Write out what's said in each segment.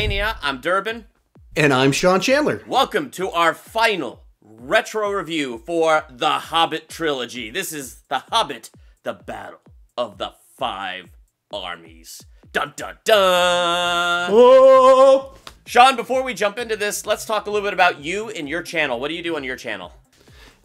Durbania. I'm Durban. And I'm Chandler. Welcome to our final retro review for the Hobbit trilogy. This is The Hobbit, the Battle of the Five Armies. Dun dun dun! Whoa! Sean, before we jump into this, let's talk a little bit about you and your channel. What do you do on your channel?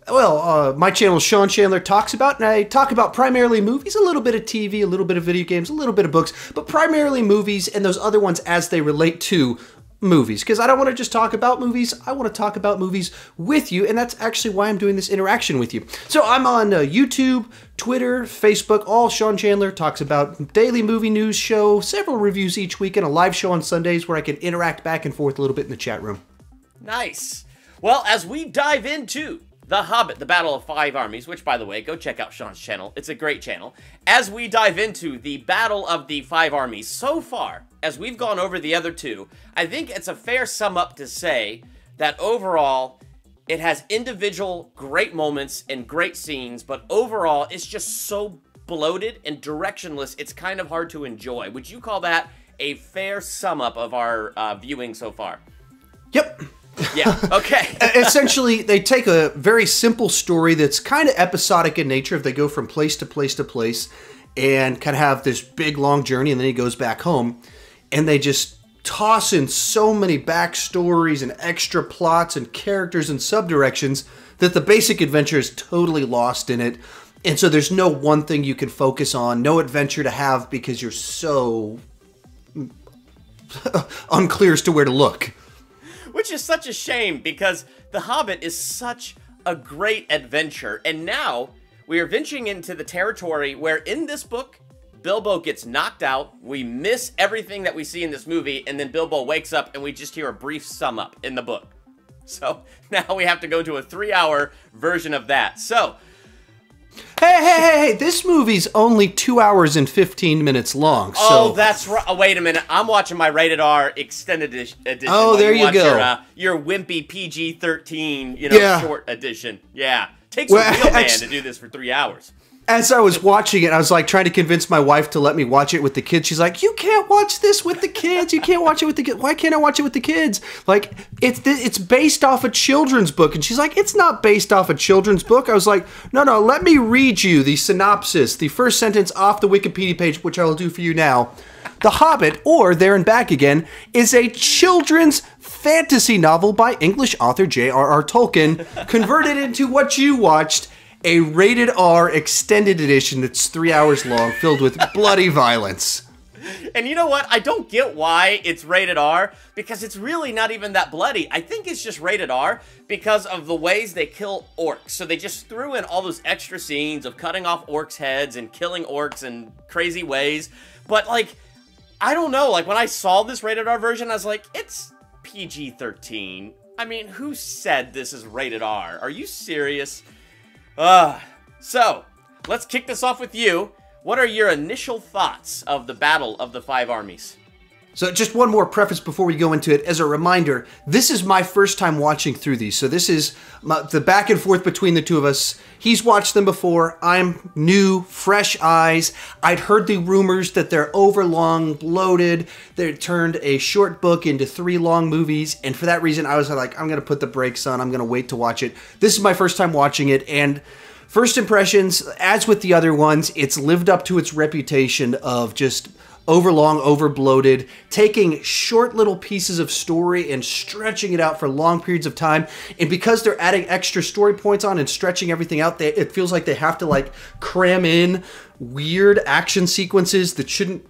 Well, my channel is Sean Chandler Talks About, and I talk about primarily movies, a little bit of TV, a little bit of video games, a little bit of books, but primarily movies and those other ones as they relate to movies. Because I don't want to just talk about movies, I want to talk about movies with you, and that's actually why I'm doing this interaction with you. So I'm on YouTube, Twitter, Facebook, all Sean Chandler Talks About, daily movie news show, several reviews each week, and a live show on Sundays where I can interact back and forth a little bit in the chat room. Nice. Well, as we dive into The Hobbit, the Battle of Five Armies, which, by the way, go check out Sean's channel. It's a great channel. As we dive into the Battle of the Five Armies, so far, as we've gone over the other two, I think it's a fair sum up to say that overall, it has individual great moments and great scenes, but overall, it's just so bloated and directionless, it's kind of hard to enjoy. Would you call that a fair sum up of our viewing so far? Yep. Yeah, okay. Essentially, they take a very simple story that's kind of episodic in nature. If they go from place to place to place and kind of have this big, long journey, and then he goes back home, and they just toss in so many backstories and extra plots and characters and subdirections that the basic adventure is totally lost in it. And so there's no one thing you can focus on, no adventure to have because you're so unclear as to where to look. Which is such a shame, because The Hobbit is such a great adventure. And now we are venturing into the territory where in this book, Bilbo gets knocked out, we miss everything that we see in this movie, and then Bilbo wakes up and we just hear a brief sum up in the book. So now we have to go to a 3-hour version of that. So Hey, this movie's only 2 hours and 15 minutes long. So. Oh, that's right. Oh, wait a minute. I'm watching my rated R extended edition. Oh, there you go. Your wimpy PG-13, yeah. Short edition. Yeah. Takes a real man to do this for 3 hours. As I was watching it, I was like trying to convince my wife to let me watch it with the kids. She's like, "You can't watch this with the kids. You can't watch it with the kids. Why can't I watch it with the kids? Like, it's based off a children's book." And she's like, "It's not based off a children's book." I was like, "No, let me read you the synopsis, the first sentence off the Wikipedia page, which I will do for you now. The Hobbit, or There and Back Again, is a children's fantasy novel by English author J.R.R. Tolkien, converted into what you watched, a rated R extended edition that's 3 hours long, filled with bloody violence." And you know what? I don't get why it's rated R, because it's really not even that bloody. I think it's just rated R because of the ways they kill orcs. So they just threw in all those extra scenes of cutting off orcs' heads and killing orcs in crazy ways. But, like, I don't know. Like, when I saw this rated R version, I was like, it's PG-13. I mean, who said this is rated R? Are you serious? So, let's kick this off with you. What are your initial thoughts of the Battle of the Five Armies? So just one more preface before we go into it. As a reminder, this is my first time watching through these. So this is the back and forth between the two of us. He's watched them before. I'm new, fresh eyes. I'd heard the rumors that they're overlong, bloated. They turned a short book into 3 long movies. And for that reason, I was like, I'm going to put the brakes on. I'm going to wait to watch it. This is my first time watching it. And first impressions, as with the other ones, it's lived up to its reputation of just overlong, overbloated, taking short little pieces of story and stretching it out for long periods of time. And because they're adding extra story points on and stretching everything out, it feels like they have to like cram in weird action sequences that shouldn't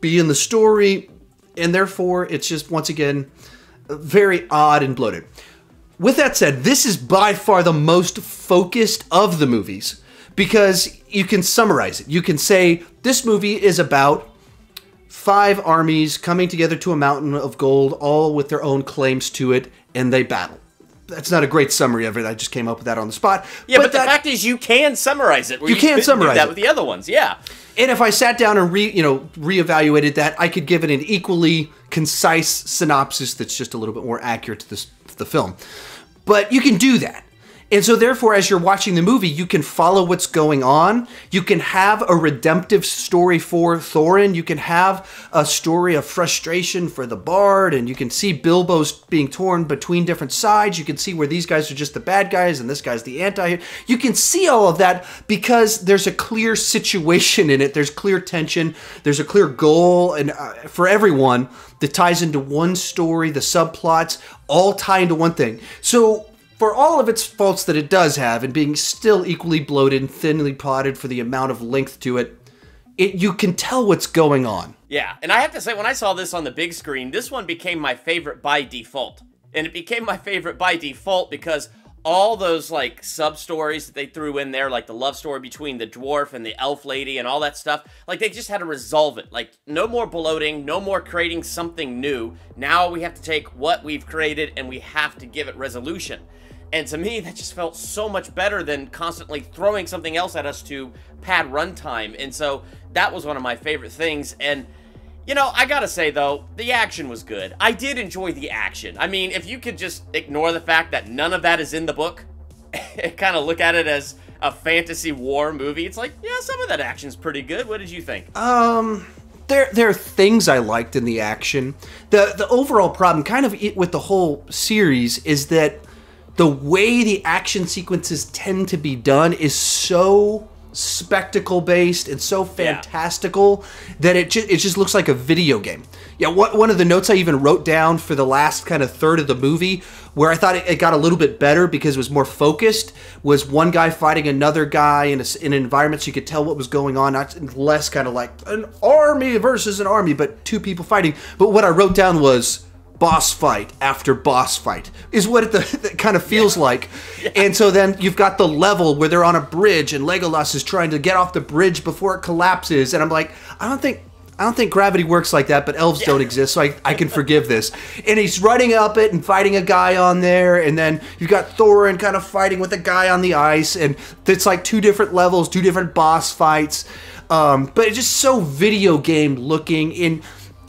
be in the story. And therefore, it's just, once again, very odd and bloated. With that said, this is by far the most focused of the movies because you can summarize it. You can say this movie is about 5 armies coming together to a mountain of gold, all with their own claims to it, and they battle. That's not a great summary of it. I just came up with that on the spot. Yeah, but the fact is you can summarize it. You can summarize that with the other ones, yeah. And if I sat down and reevaluated that, I could give it an equally concise synopsis that's just a little bit more accurate to the film. But you can do that. And so therefore, as you're watching the movie, you can follow what's going on. You can have a redemptive story for Thorin. You can have a story of frustration for the Bard. And you can see Bilbo's being torn between different sides. You can see where these guys are just the bad guys and this guy's the anti. You can see all of that because there's a clear situation in it. There's clear tension. There's a clear goal and for everyone that ties into one story. The subplots all tie into one thing. So for all of its faults that it does have, and being still equally bloated and thinly plotted for the amount of length to it, you can tell what's going on. Yeah, and I have to say, when I saw this on the big screen, this one became my favorite by default. And it became my favorite by default because all those, like, sub-stories that they threw in there, like the love story between the dwarf and the elf lady and all that stuff, like, they just had to resolve it. Like, no more bloating, no more creating something new. Now we have to take what we've created and we have to give it resolution. And to me, that just felt so much better than constantly throwing something else at us to pad runtime. And so that was one of my favorite things. And, you know, I gotta say, though, the action was good. I did enjoy the action. I mean, if you could just ignore the fact that none of that is in the book, and kind of look at it as a fantasy war movie, it's like, yeah, some of that action's pretty good. What did you think? There are things I liked in the action. The overall problem, kind of with the whole series, is that the way the action sequences tend to be done is so spectacle-based and so fantastical that it just looks like a video game. Yeah, one of the notes I even wrote down for the last kind of third of the movie, where I thought it got a little bit better because it was more focused, was one guy fighting another guy in an environment so you could tell what was going on, not less kind of like an army versus an army, but two people fighting. But what I wrote down was boss fight after boss fight is what it kind of feels like. Yeah. And so then you've got the level where they're on a bridge and Legolas is trying to get off the bridge before it collapses. And I'm like, I don't think gravity works like that, but elves don't exist, so I can forgive this. And he's running up it and fighting a guy on there, and then you've got Thorin kind of fighting with a guy on the ice, and it's like two different levels, two different boss fights. But it's just so video game looking, and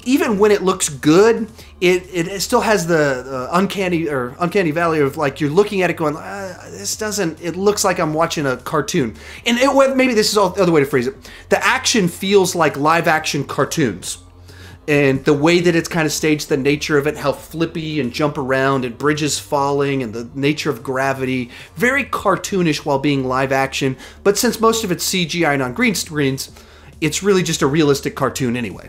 even when it looks good, it still has the uncanny valley of, like, you're looking at it going, it looks like I'm watching a cartoon. And maybe this is the other way to phrase it. The action feels like live action cartoons. And the way that it's kind of staged, the nature of it, how flippy and jump around and bridges falling and the nature of gravity, very cartoonish while being live action. But since most of it's CGI and on green screens, it's really just a realistic cartoon anyway.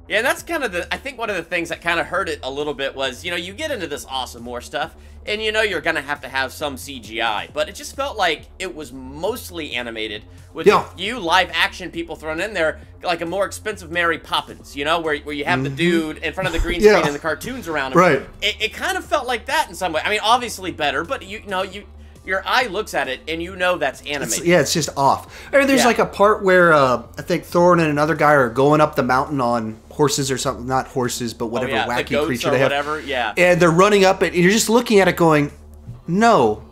Yeah, and that's kind of I think one of the things that kind of hurt it a little bit was, you know, you get into this awesome war stuff, and you know you're going to have some CGI, but it just felt like it was mostly animated with a few live action people thrown in there, like a more expensive Mary Poppins, you know, where you have the dude in front of the green screen and the cartoons around him. Right. It kind of felt like that in some way. I mean, obviously better, but your eye looks at it and you know that's animated. It's just off. I mean, there's like a part where I think Thorin and another guy are going up the mountain on horses or something, not horses, but whatever wacky creature they have. Whatever, and they're running up it, and you're just looking at it going, no,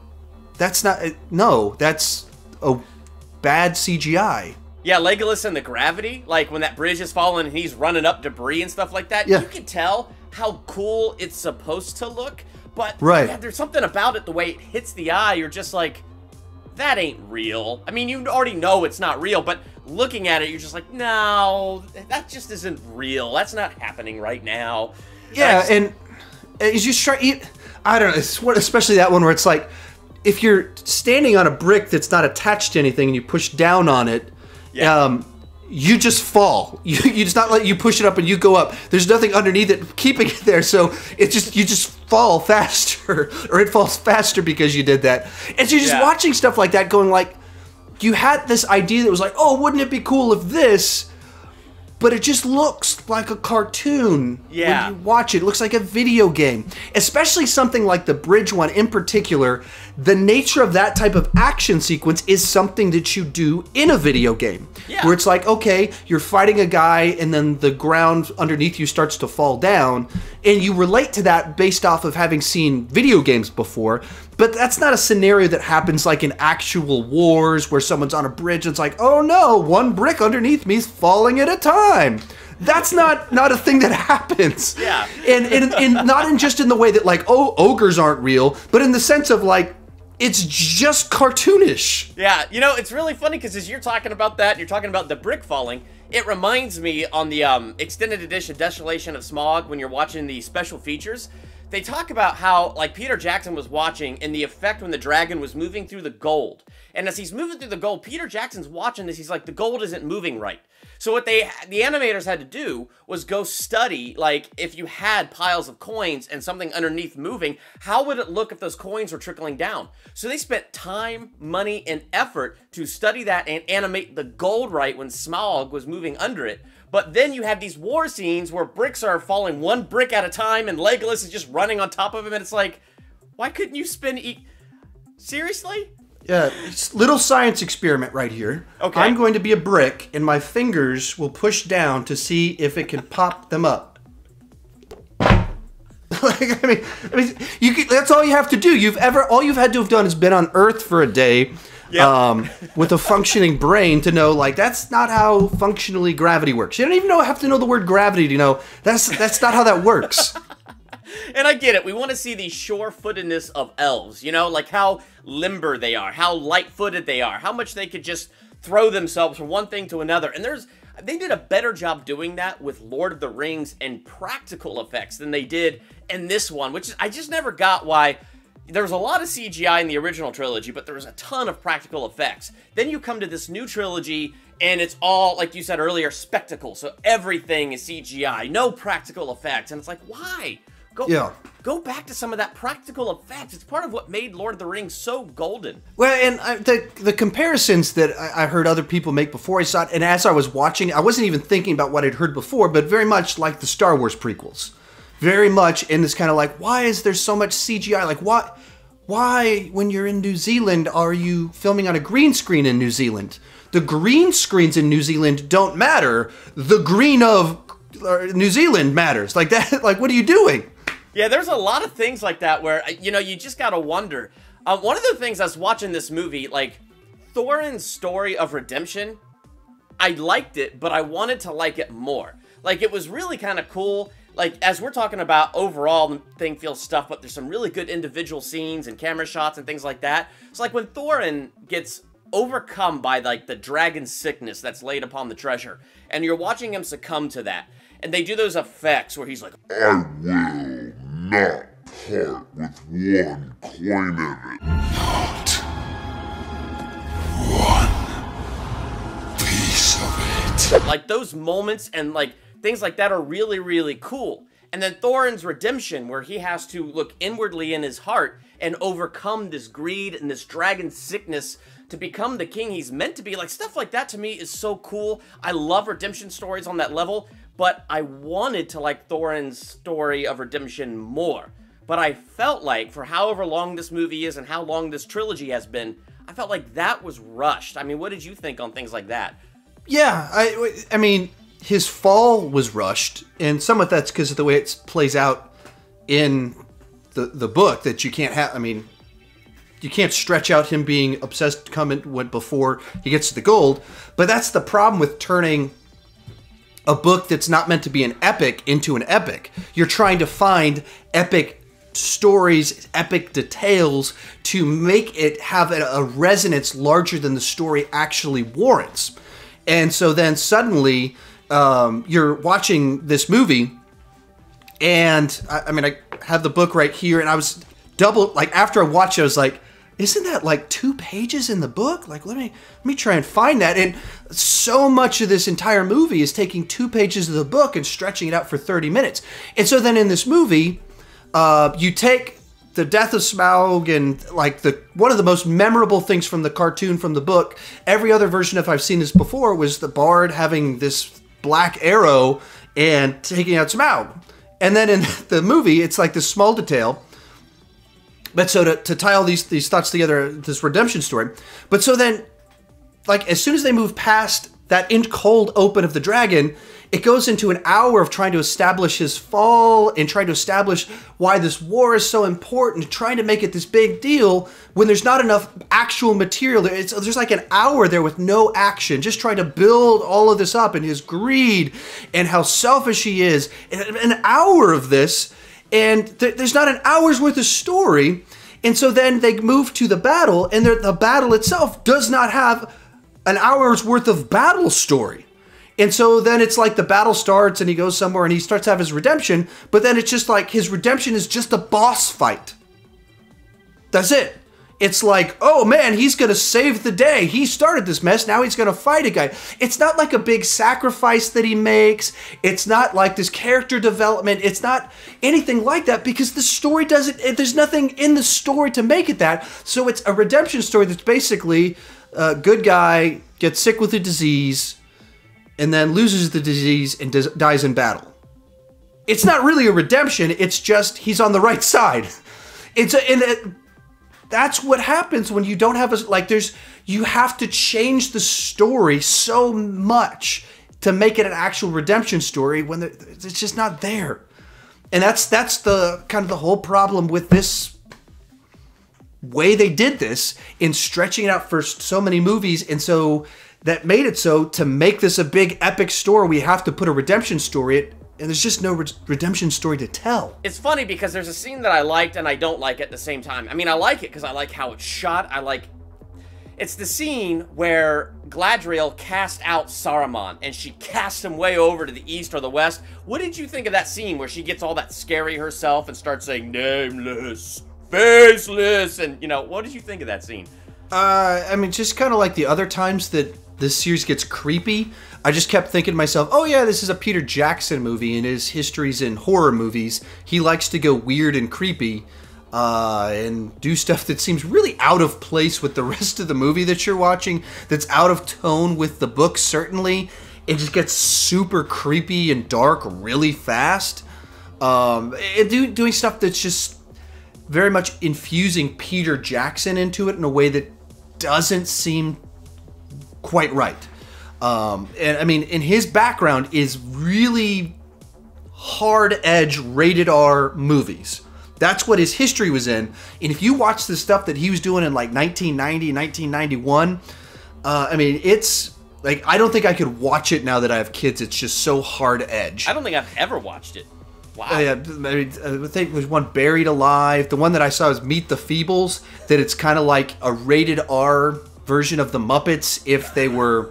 that's not, no, that's a bad CGI. Yeah, Legolas and the gravity, like when that bridge is falling and he's running up debris and stuff like that, you can tell how cool it's supposed to look, but there's something about it, the way it hits the eye, you're just like, that ain't real. I mean, you already know it's not real, but looking at it, you're just like, no, that just isn't real. That's not happening right now. Yeah, and it's just try. I don't know. It's especially that one where it's like, if you're standing on a brick that's not attached to anything and you push down on it, you just fall. You just not let you push it up and you go up. There's nothing underneath it keeping it there, so you just fall faster, or it falls faster because you did that. And so you're just watching stuff like that, going like, you had this idea that was like, oh, wouldn't it be cool if this? But it just looks like a cartoon when you watch it. It looks like a video game. Especially something like the bridge one in particular. The nature of that type of action sequence is something that you do in a video game. Yeah. Where it's like, okay, you're fighting a guy and then the ground underneath you starts to fall down. And you relate to that based off of having seen video games before. But that's not a scenario that happens like in actual wars where someone's on a bridge and it's like, oh no, one brick underneath me is falling at a time. That's not a thing that happens. Yeah. And not just in the way that like, oh, ogres aren't real, but in the sense of like, It's just cartoonish. Yeah, you know, it's really funny because as you're talking about that, and you're talking about the brick falling, it reminds me on the extended edition Desolation of Smaug, when you're watching the special features, they talk about how, like, Peter Jackson was watching and the effect when the dragon was moving through the gold. And as he's moving through the gold, Peter Jackson's watching this, he's like, the gold isn't moving right. So what the animators had to do was go study, like, if you had piles of coins and something underneath moving, how would it look if those coins were trickling down? So they spent time, money, and effort to study that and animate the gold right when Smaug was moving under it. But then you have these war scenes where bricks are falling one brick at a time and Legolas is just running on top of him, and it's like, why couldn't you seriously? Yeah, it's little science experiment right here. Okay. I'm going to be a brick, and my fingers will push down to see if it can pop them up. Like, I mean, that's all you have to do. All you've had to have done is been on Earth for a day, with a functioning brain to know, like, that's not how functionally gravity works. You don't even have to know the word gravity to know that's not how that works. And I get it. We want to see the sure-footedness of elves, you know, like how limber they are, how light-footed they are, how much they could just throw themselves from one thing to another. And they did a better job doing that with Lord of the Rings and practical effects than they did in this one, which I just never got why. There was a lot of CGI in the original trilogy, but there was a ton of practical effects. Then you come to this new trilogy, and it's all, like you said earlier, spectacle. So everything is CGI, no practical effects. And it's like, why? Go back to some of that practical effects. It's part of what made Lord of the Rings so golden. Well, and the comparisons that I heard other people make before I saw it, and as I was watching, I wasn't even thinking about what I'd heard before, but very much like the Star Wars prequels. Very much in this kind of like, why is there so much CGI? Like, why, when you're in New Zealand, are you filming on a green screen in New Zealand? The green screens in New Zealand don't matter. The green of New Zealand matters. Like that, like, what are you doing? Yeah, there's a lot of things like that where, you know, you just gotta wonder. One of the things I was watching this movie, like, Thorin's story of redemption, I liked it, but I wanted to like it more. Like, it was really kind of cool. Like, as we're talking about overall, the thing feels stuff, but there's some really good individual scenes and camera shots and things like that. So, like, when Thorin gets overcome by, like, the dragon sickness that's laid upon the treasure, and you're watching him succumb to that, and they do those effects where he's like, I will not part with one coin of it. Not one piece of it. Like, those moments and, like, things like that are really, really cool. And then Thorin's redemption, where he has to look inwardly in his heart and overcome this greed and this dragon sickness to become the king he's meant to be. Like, stuff like that to me is so cool. I love redemption stories on that level, but I wanted to like Thorin's story of redemption more. But I felt like, for however long this movie is and how long this trilogy has been, I felt like that was rushed. I mean, what did you think on things like that? Yeah, I mean, his fall was rushed, and some of that's because of the way it plays out in the book, that you can't have, I mean, you can't stretch out him being obsessed before he gets to the gold. But that's the problem with turning a book that's not meant to be an epic into an epic. You're trying to find epic stories, epic details to make it have a resonance larger than the story actually warrants. And so then suddenly you're watching this movie, and I mean, I have the book right here, and I was after I watched it, I was like, isn't that like 2 pages in the book? Like, let me try and find that. And so much of this entire movie is taking 2 pages of the book and stretching it out for 30 minutes. And so then in this movie, you take the death of Smaug and like one of the most memorable things from the cartoon from the book. Every other version, if I've seen this before, was the bard having this black arrow and taking out Smaug. And then in the movie, it's like this small detail. But so to tie all these thoughts together, this redemption story. But so then, like, as soon as they move past that cold open of the dragon, it goes into an hour of trying to establish his fall and trying to establish why this war is so important, trying to make it this big deal when there's not enough actual material. There's like an hour there with no action, just trying to build all of this up and his greed and how selfish he is. An hour of this, and there's not an hour's worth of story. And so then they move to the battle, and the battle itself does not have an hour's worth of battle story. And so then it's like the battle starts and he goes somewhere and he starts to have his redemption, but then it's just like his redemption is just a boss fight. That's it. It's like, oh man, he's going to save the day. He started this mess. Now he's going to fight a guy. It's not like a big sacrifice that he makes. It's not like this character development. It's not anything like that because the story doesn't, there's nothing in the story to make it that. So it's a redemption story that's basically a good guy gets sick with a disease and then loses the disease and dies in battle. It's not really a redemption. It's just he's on the right side. That's what happens when you don't have you have to change the story so much to make it an actual redemption story when it's just not there. And that's the kind of the whole problem with this way they did this in stretching it out for so many movies. And so that made it so to make this a big epic story, we have to put a redemption story and there's just no redemption story to tell. It's funny because there's a scene that I liked and I don't like at the same time. I mean, I like it because I like how it's shot. It's the scene where Galadriel cast out Saruman and she casts him way over to the east or the west. What did you think of that scene where she gets all that scary herself and starts saying nameless, faceless, and what did you think of that scene? I mean, just kind of like the other times that this series gets creepy, I just kept thinking to myself, oh yeah, this is a Peter Jackson movie and his history's in horror movies. He likes to go weird and creepy and do stuff that seems really out of place with the rest of the movie that you're watching, that's out of tone with the book, certainly. It just gets super creepy and dark really fast. And doing stuff that's just very much infusing Peter Jackson into it in a way that doesn't seem quite right. And I mean, and his background is really hard edge rated R movies. That's what his history was in. And if you watch the stuff that he was doing in like 1990, 1991, I mean, it's like, I don't think I could watch it now that I have kids. It's just so hard edge. I don't think I've ever watched it. Wow. Yeah, I think there's one, Buried Alive. The one that I saw was Meet the Feebles, that it's kind of like a rated R version of the Muppets if they were,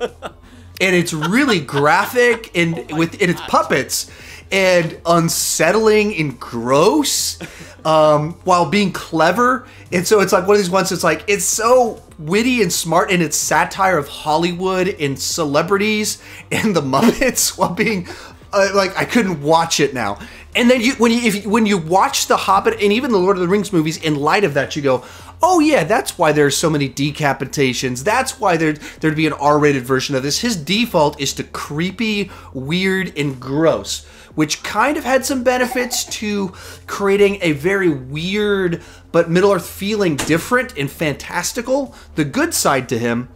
and it's really graphic and it's puppets and unsettling and gross while being clever. And so it's like one of these ones that's like, it's so witty and smart and it's satire of Hollywood and celebrities and the Muppets while being like, I couldn't watch it now. And then when you watch The Hobbit and even the Lord of the Rings movies in light of that, you go, oh yeah, that's why there's so many decapitations. That's why there'd be an R-rated version of this. His default is to creepy, weird, and gross, which kind of had some benefits to creating a very weird but Middle-earth feeling different and fantastical. The good side to him,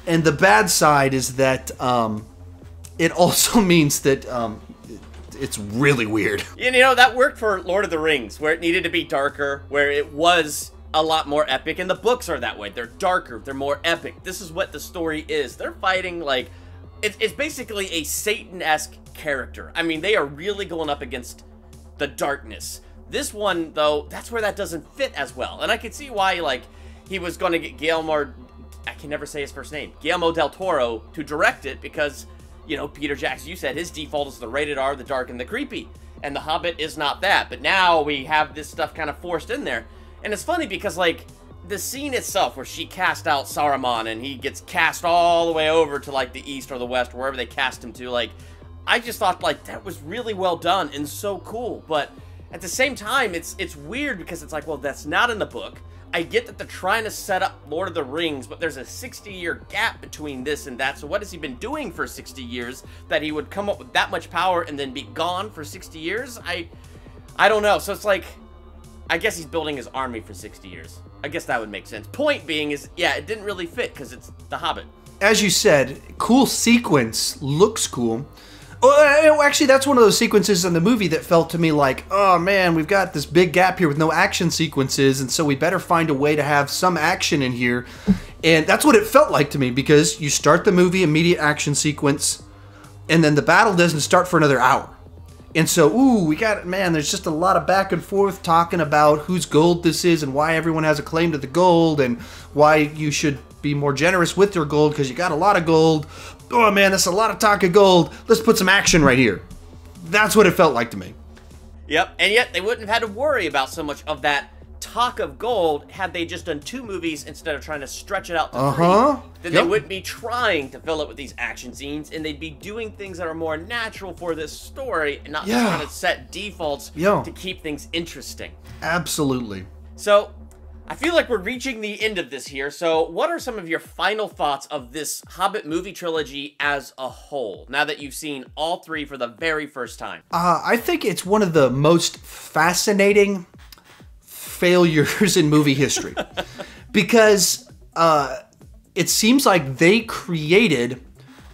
and the bad side is that it also means that it's really weird. That worked for Lord of the Rings, where it needed to be darker, where it was a lot more epic, and the books are that way. They're darker, they're more epic. This is what the story is. They're fighting like, it's basically a Satan-esque character. I mean, they are really going up against the darkness. This one, though, that's where that doesn't fit as well. And I could see why, like, he was going to get Guillermo, I can never say his first name, Guillermo del Toro to direct it because, Peter Jackson, you said his default is the rated R, the dark, and the creepy. And The Hobbit is not that. But now we have this stuff kind of forced in there. And it's funny because, like, the scene itself where she cast out Saruman and he gets cast all the way over to, like, the east or the west, wherever they cast him to, like, I just thought, like, that was really well done and so cool. But at the same time, it's weird because it's like, well, that's not in the book. I get that they're trying to set up Lord of the Rings, but there's a 60-year gap between this and that. So what has he been doing for 60 years that he would come up with that much power and then be gone for 60 years? I don't know. So it's like, I guess he's building his army for 60 years. I guess that would make sense. Point being is, yeah, it didn't really fit because it's The Hobbit. As you said, cool sequence, looks cool. Oh, actually, that's one of those sequences in the movie that felt to me like, oh man, we've got this big gap here with no action sequences, and so we better find a way to have some action in here. And that's what it felt like to me, because you start the movie, immediate action sequence, and then the battle doesn't start for another hour. And so, we got, man, there's just a lot of back and forth talking about whose gold this is and why everyone has a claim to the gold and why you should be more generous with your gold because you got a lot of gold. Oh, man, that's a lot of talk of gold. Let's put some action right here. That's what it felt like to me. Yep, and yet they wouldn't have had to worry about so much of that talk of gold had they just done 2 movies instead of trying to stretch it out to 3. Then they wouldn't be trying to fill it with these action scenes, and they'd be doing things that are more natural for this story and not trying to set defaults to keep things interesting. Absolutely. So, I feel like we're reaching the end of this here, so what are some of your final thoughts of this Hobbit movie trilogy as a whole, now that you've seen all 3 for the very first time? I think it's one of the most fascinating failures in movie history because it seems like they created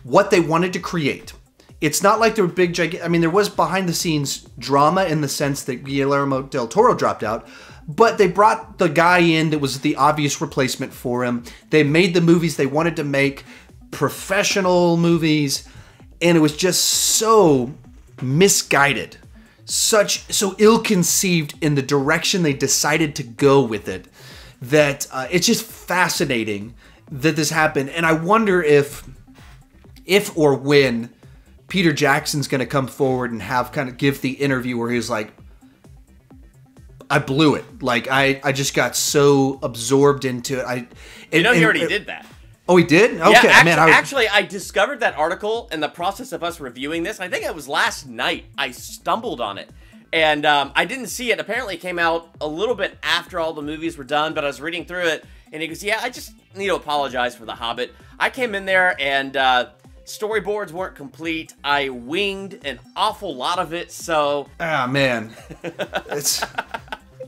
what they wanted to create. It's not like there were big, I mean, there was behind the scenes drama in the sense that Guillermo del Toro dropped out, but they brought the guy in that was the obvious replacement for him. They made the movies they wanted to make, professional movies, and it was just so misguided. So ill-conceived in the direction they decided to go with it that it's just fascinating that this happened. And I wonder if or when Peter Jackson's going to come forward and have kind of give the interview where he's like, I blew it. Like, I just got so absorbed into it. He already did that. Oh, he did? Okay, yeah, man. Actually, I discovered that article in the process of us reviewing this. I think it was last night. I stumbled on it. And I didn't see it. Apparently, it came out a little bit after all the movies were done. But I was reading through it. And he goes, yeah, I just need to apologize for The Hobbit. I came in there and storyboards weren't complete. I winged an awful lot of it. So... Ah, man.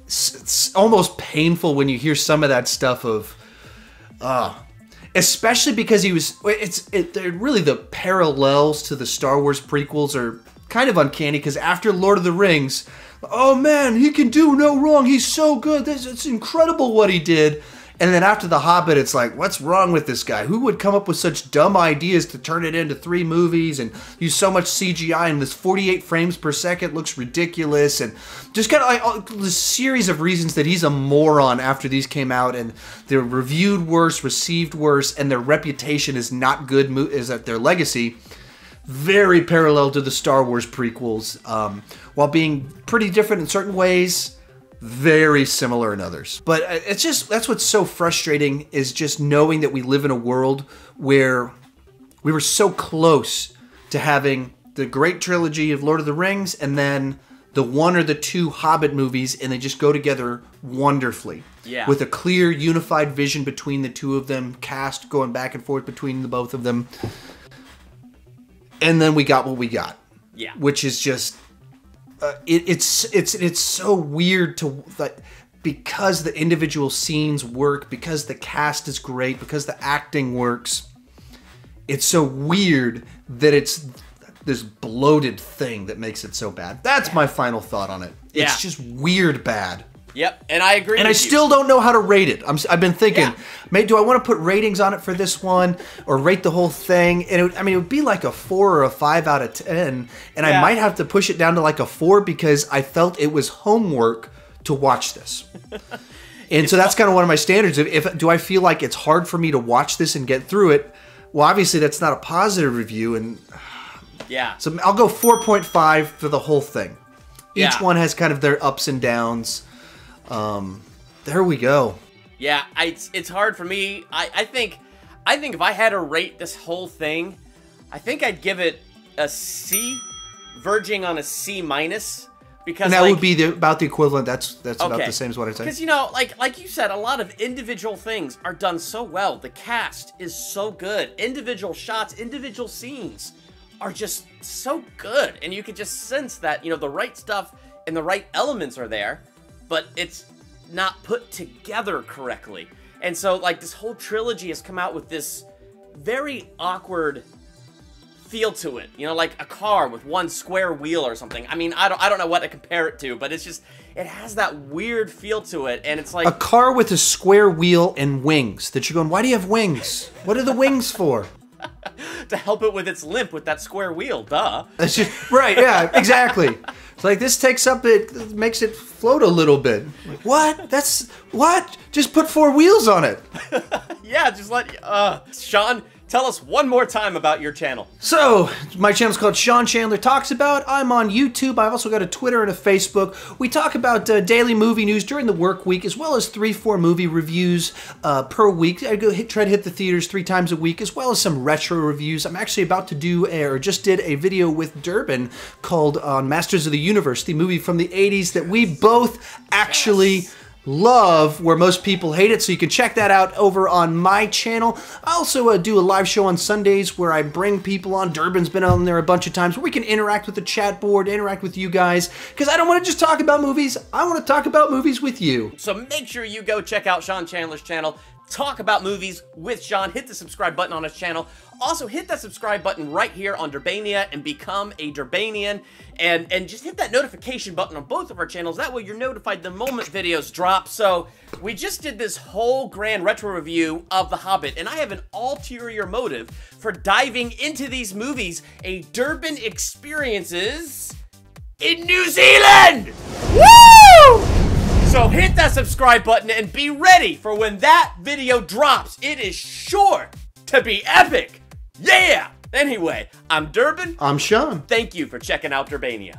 It's almost painful when you hear some of that stuff of... Especially because he was, really the parallels to the Star Wars prequels are kind of uncanny because after Lord of the Rings, oh man, he can do no wrong. He's so good. It's incredible what he did. And then after The Hobbit, it's like, what's wrong with this guy? Who would come up with such dumb ideas to turn it into 3 movies and use so much CGI and this 48 frames per second looks ridiculous and just kind of like this series of reasons that he's a moron after these came out and they're reviewed worse, received worse, and their reputation is not good, is that their legacy. Very parallel to the Star Wars prequels, while being pretty different in certain ways. Very similar in others. But it's just, that's what's so frustrating is just knowing that we live in a world where we were so close to having the great trilogy of Lord of the Rings and then the 1 or the 2 Hobbit movies, and they just go together wonderfully. Yeah. With a clear, unified vision between the 2 of them, cast going back and forth between the both of them. And then we got what we got. Yeah. Which is just... It's so weird to because the individual scenes work, because the cast is great, because the acting works. It's so weird that it's this bloated thing that makes it so bad. That's my final thought on it. Yeah. It's just weird bad. Yep, and I agree. And I still don't know how to rate it. I've been thinking, do I want to put ratings on it for this one or rate the whole thing? And it would be like a 4 or a 5 out of 10, and I might have to push it down to like a 4 because I felt it was homework to watch this. And so that's kind of one of my standards. Do I feel like it's hard for me to watch this and get through it? Well, obviously that's not a positive review, and so I'll go 4.5 for the whole thing. Each one has kind of their ups and downs. There we go. Yeah, it's hard for me. I think if I had to rate this whole thing, I think I'd give it a C, verging on a C minus. Because and that would be about the equivalent. That's about the same as what I said. Because like you said, a lot of individual things are done so well. The cast is so good. Individual shots, individual scenes are just so good, and you could just sense that the right stuff and the right elements are there, but it's not put together correctly. And so this whole trilogy has come out with this very awkward feel to it, like a car with one square wheel or something. I mean, I don't know what to compare it to, but it's just, it has that weird feel to it, and it's like a car with a square wheel and wings that you're going, why do you have wings? What are the wings for? To help it with its limp with that square wheel, duh. That's just, right, yeah, exactly. It's like this takes up, it makes it float a little bit. Like, what? That's, what? Just put 4 wheels on it. Yeah, just Sean, tell us one more time about your channel. So, my channel's called Sean Chandler Talks About. I'm on YouTube. I've also got a Twitter and a Facebook. We talk about daily movie news during the work week, as well as 3-4 movie reviews per week. I try to hit the theaters 3 times a week, as well as some retro reviews. I'm actually about to do, or just did a video with Durban called Masters of the Universe, the movie from the 80s that we both actually love, where most people hate it, so you can check that out over on my channel. I also do a live show on Sundays where I bring people on. Durban's been on there a bunch of times, where we can interact with the chat board, interact with you guys, because I don't want to just talk about movies, I want to talk about movies with you. So make sure you go check out Sean Chandler's channel, talk about movies with Sean, hit the subscribe button on his channel. Also, hit that subscribe button right here on Durbania and become a Durbanian. And just hit that notification button on both of our channels. That way you're notified the moment videos drop. So, we just did this whole grand retro review of The Hobbit, and I have an ulterior motive for diving into these movies, a Durban experiences in New Zealand! Woo! So hit that subscribe button and be ready for when that video drops. It is sure to be epic. Yeah! Anyway, I'm Durban. I'm Sean. Thank you for checking out Durbania.